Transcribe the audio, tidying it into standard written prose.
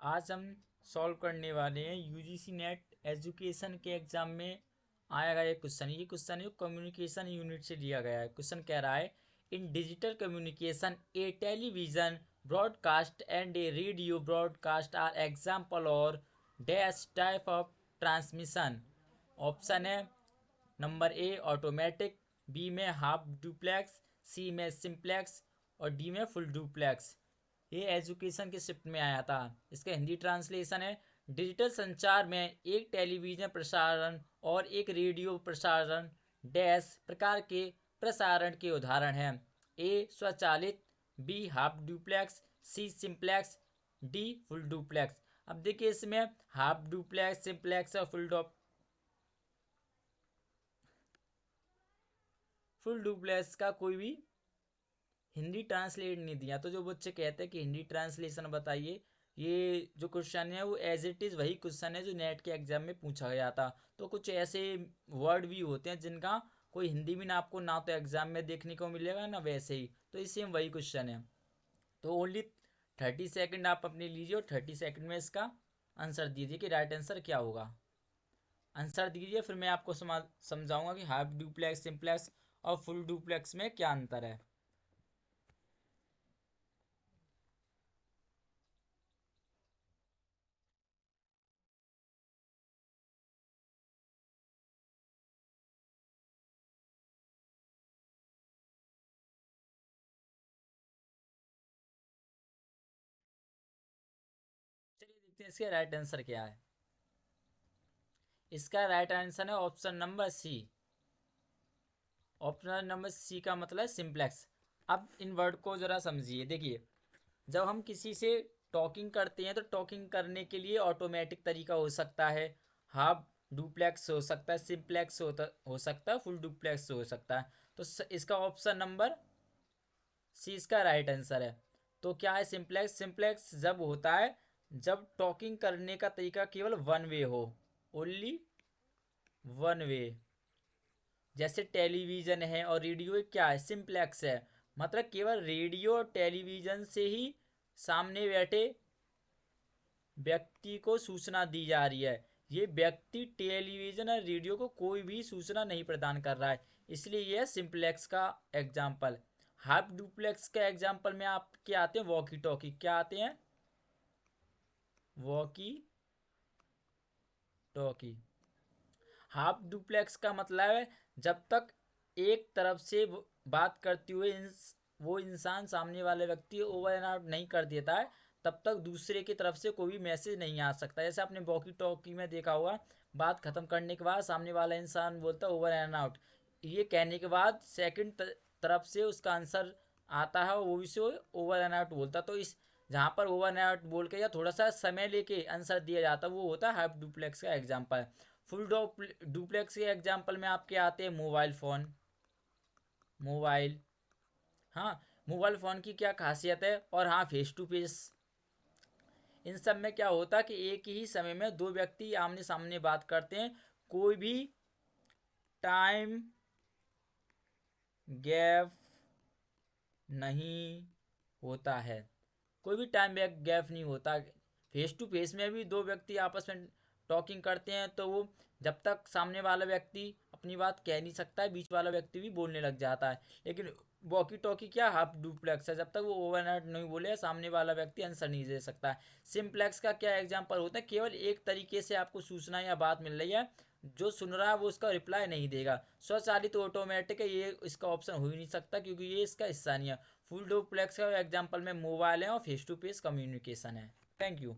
आज हम सॉल्व करने वाले हैं यूजीसी नेट एजुकेशन के एग्जाम में आया गया क्वेश्चन। ये क्वेश्चन है कम्युनिकेशन यूनिट से लिया गया है। क्वेश्चन कह रहा है in digital communication a television broadcast and a radio broadcast are example और dash type of transmission. Option है नंबर ए ऑटोमेटिक, बी में हाफ डुप्लेक्स, सी में सिंप्लेक्स और डी में फुल डुप्लेक्स। ये एजुकेशन के शिफ्ट में आया था। इसका हिंदी ट्रांसलेशन है डिजिटल संचार में एक टेलीविजन प्रसारण और एक रेडियो प्रसारण डैश प्रकार के प्रसारण के उदाहरण हैं। ए स्वचालित, be half duplex, C simplex, D full duplex. अब देखिए इसमें हाफ डुप्लेक्स, सिंप्लेक्स और फुल डुप्लेक्स का कोई भी हिंदी ट्रांसलेट नहीं दिया। तो जो बच्चे कहते हैं कि हिंदी ट्रांसलेशन बताइए, ये जो क्वेश्चन है वो एज इट इज़ वही क्वेश्चन है जो नेट के एग्जाम में पूछा गया था। तो कुछ ऐसे वर्ड भी होते हैं जिनका कोई हिंदी भी ना आपको ना तो एग्जाम में देखने को मिलेगा ना वैसे ही, तो इससे वही क्वेश्चन है। तो ओनली 30 सेकेंड आप अपने लीजिए और 30 सेकेंड में इसका आंसर दीजिए कि राइट आंसर क्या होगा। आंसर दीजिए, फिर मैं आपको समझाऊंगा कि हाफ डुप्लेक्स, सिंप्लेक्स और फुल डुप्लेक्स में क्या अंतर है। चलिए देखते हैं इसका राइट आंसर क्या है। इसका राइट आंसर है option number C. Option number C का मतलब है सिंप्लेक्स। अब इन वर्ड को जरा समझिए। देखिए, जब हम किसी से टॉकिंग करते हैं तो टॉकिंग करने के लिए ऑटोमेटिक तरीका हो सकता है, हाफ डुप्लेक्स हो सकता है, सिंप्लेक्स हो सकता है, फुल डुप्लेक्स हो सकता है। तो इसका ऑप्शन नंबर सी इसका राइट आंसर है। तो क्या है सिंप्लेक्स? सिंप्लेक्स जब होता है जब टॉकिंग करने का तरीका केवल वन वे हो, ओनली वन वे। जैसे टेलीविजन है और रेडियो क्या है, सिंप्लेक्स है। मतलब केवल रेडियो और टेलीविजन से ही सामने बैठे व्यक्ति को सूचना दी जा रही है। ये व्यक्ति टेलीविजन और रेडियो को कोई भी सूचना नहीं प्रदान कर रहा है, इसलिए यह सिंप्लेक्स का एग्जाम्पल। हाफ डुप्लेक्स का एग्जाम्पल में आप क्या आते हैं, वॉकी टॉकी। क्या आते हैं? Walkie talkie. हाफ डुप्लेक्स का मतलब है जब तक एक तरफ से बात करते हुए वो इंसान सामने वाले व्यक्ति ओवर एंड आउट नहीं कर देता है, तब तक दूसरे की तरफ से कोई भी मैसेज नहीं आ सकता। जैसे आपने वॉकी टॉकी में देखा होगा, बात खत्म करने के बाद सामने वाला इंसान बोलता है ओवर एंड आउट, ये कहने के बाद सेकंड तरफ से उसका आंसर आता है, वो भी से ओवर एंड आउट बोलता। तो इस जहाँ पर ओवर एंड आउट बोल के या थोड़ा सा समय लेके आंसर दिया जाता है, वो होता है हाफ डुप्लेक्स का एग्जाम्पल। फुल डुप्लेक्स के एग्जाम्पल में आपके आते हैं मोबाइल फ़ोन। मोबाइल, हाँ, मोबाइल फ़ोन की क्या खासियत है, और हाँ फेस टू फेस। इन सब में क्या होता है कि एक ही समय में दो व्यक्ति आमने सामने बात करते हैं, कोई भी टाइम गैप नहीं होता है। कोई भी टाइम गैप नहीं होता। फेस टू फेस में भी दो व्यक्ति आपस में टॉकिंग करते हैं तो वो जब तक सामने वाला व्यक्ति अपनी बात कह नहीं सकता है, बीच वाला व्यक्ति भी बोलने लग जाता है। लेकिन वॉकी टॉकी क्या, हाफ डुप्लेक्स है, जब तक वो ओवरनाइट नहीं बोले सामने वाला व्यक्ति आंसर नहीं दे सकता है। सिंप्लेक्स का क्या एग्जाम्पल होता है, केवल एक तरीके से आपको सूचना या बात मिल रही है, जो सुन रहा है वो उसका रिप्लाई नहीं देगा। स्वचालित ऑटोमेटिक है, ये इसका ऑप्शन हो ही नहीं सकता क्योंकि ये इसका हिस्सा नहीं है। फुल डुप्लेक्स का एग्जाम्पल में मोबाइल है और फेस टू फेस कम्युनिकेशन है। Thank you.